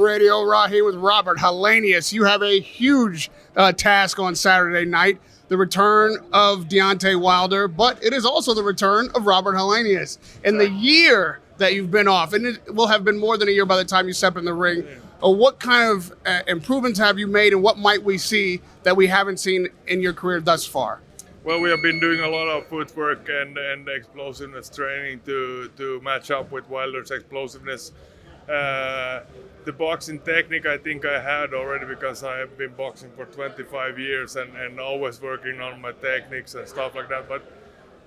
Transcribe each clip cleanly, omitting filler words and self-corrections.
Radio Rahim with Robert Helenius. You have a huge task on Saturday night, the return of Deontay Wilder, but it is also the return of Robert Helenius. In the year that you've been off, and it will have been more than a year by the time you step in the ring, what kind of improvements have you made, and what might we see that we haven't seen in your career thus far? Well, we have been doing a lot of footwork and explosiveness training to match up with Wilder's explosiveness. The boxing technique I think I had already because I have been boxing for 25 years and always working on my techniques and stuff like that.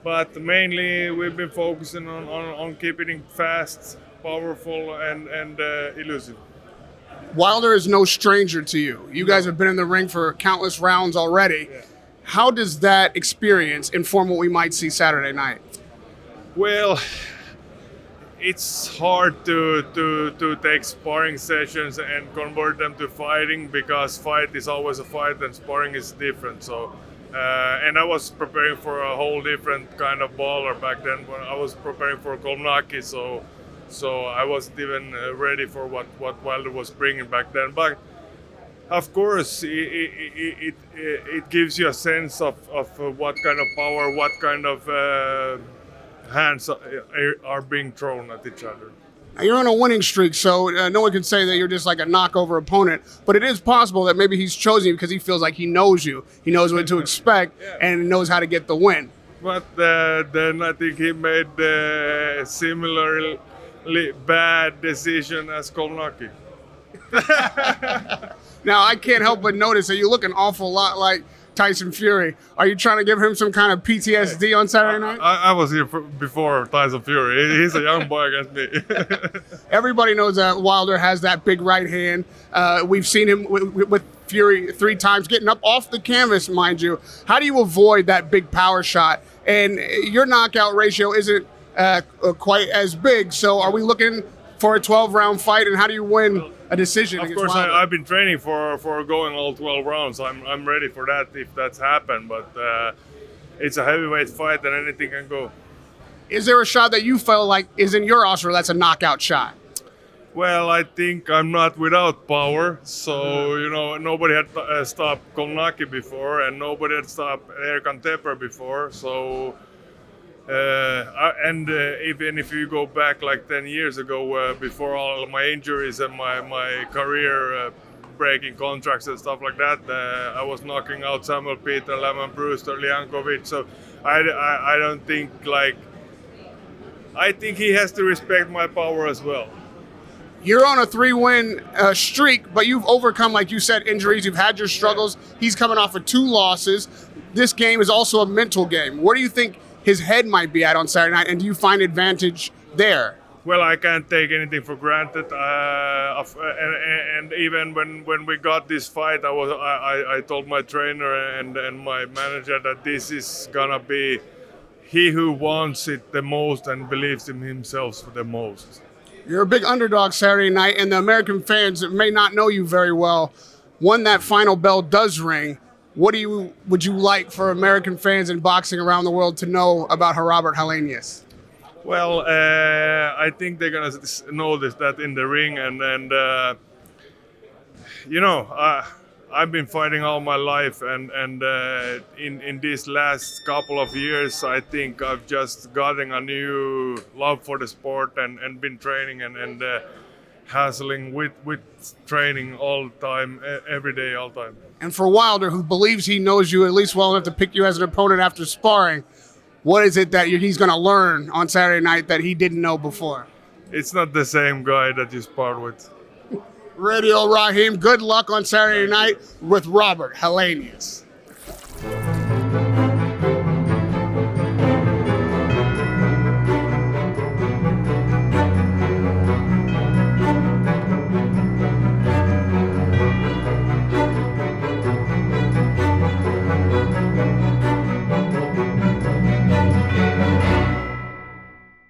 But mainly we've been focusing on keeping it fast, powerful, and elusive. Wilder is no stranger to you. You guys have been in the ring for countless rounds already. Yeah. How does that experience inform what we might see Saturday night? Well, it's hard to take sparring sessions and convert them to fighting because fight is always a fight and sparring is different. So, and I was preparing for a whole different kind of baller back then. When I was preparing for Kolnaki, so I wasn't even ready for what Wilder was bringing back then. But of course, it gives you a sense of what kind of power, what kind of hands are being thrown at each other. Now, you're on a winning streak, so no one can say that you're just like a knockover opponent. But it is possible that maybe he's chosen you because he feels like he knows you. He knows what to expect and knows how to get the win. But then I think he made a similarly bad decision as Kolnaki. Now, I can't help but notice that you look an awful lot like Tyson Fury. Are you trying to give him some kind of PTSD on Saturday night? I was here before Tyson Fury. He's a young boy against me. Everybody knows that Wilder has that big right hand. We've seen him with Fury 3 times, getting up off the canvas, mind you. How do you avoid that big power shot? And your knockout ratio isn't quite as big, so are we looking for a 12-round fight, and how do you win a decision Of against course, Wilder? I've been training for going all 12 rounds. I'm ready for that if that's happened, but it's a heavyweight fight and anything can go. Is there a shot that you felt like is in your arsenal that's a knockout shot? Well, I think I'm not without power, so nobody had stopped Kolnaki before, and nobody had stopped Erkan Teper before, so. Even if you go back like 10 years ago, before all my injuries and my career breaking contracts and stuff like that, I was knocking out Samuel Peter, Lemon Brewster, Liankovic. So I don't think I think he has to respect my power as well. You're on a 3-win streak, but you've overcome, like you said, injuries. You've had your struggles. He's coming off of 2 losses. This game is also a mental game. Where do you think his head might be at on Saturday night, and do you find advantage there? Well, I can't take anything for granted, and even when we got this fight, I told my trainer and my manager that this is gonna be he who wants it the most and believes in himself the most. You're a big underdog Saturday night, and the American fans that may not know you very well, when that final bell does ring, what would you like for American fans in boxing around the world to know about Robert Helenius? Well, I think they're gonna notice that in the ring, and I've been fighting all my life, and in these last couple of years, I think I've just gotten a new love for the sport and been training and hassling with training all the time, every day, all the time. And for Wilder, who believes he knows you at least well enough to pick you as an opponent after sparring, what is it that he's going to learn on Saturday night that he didn't know before? It's not the same guy that you sparred with. Radio Rahim, good luck on Saturday night with Robert Helenius.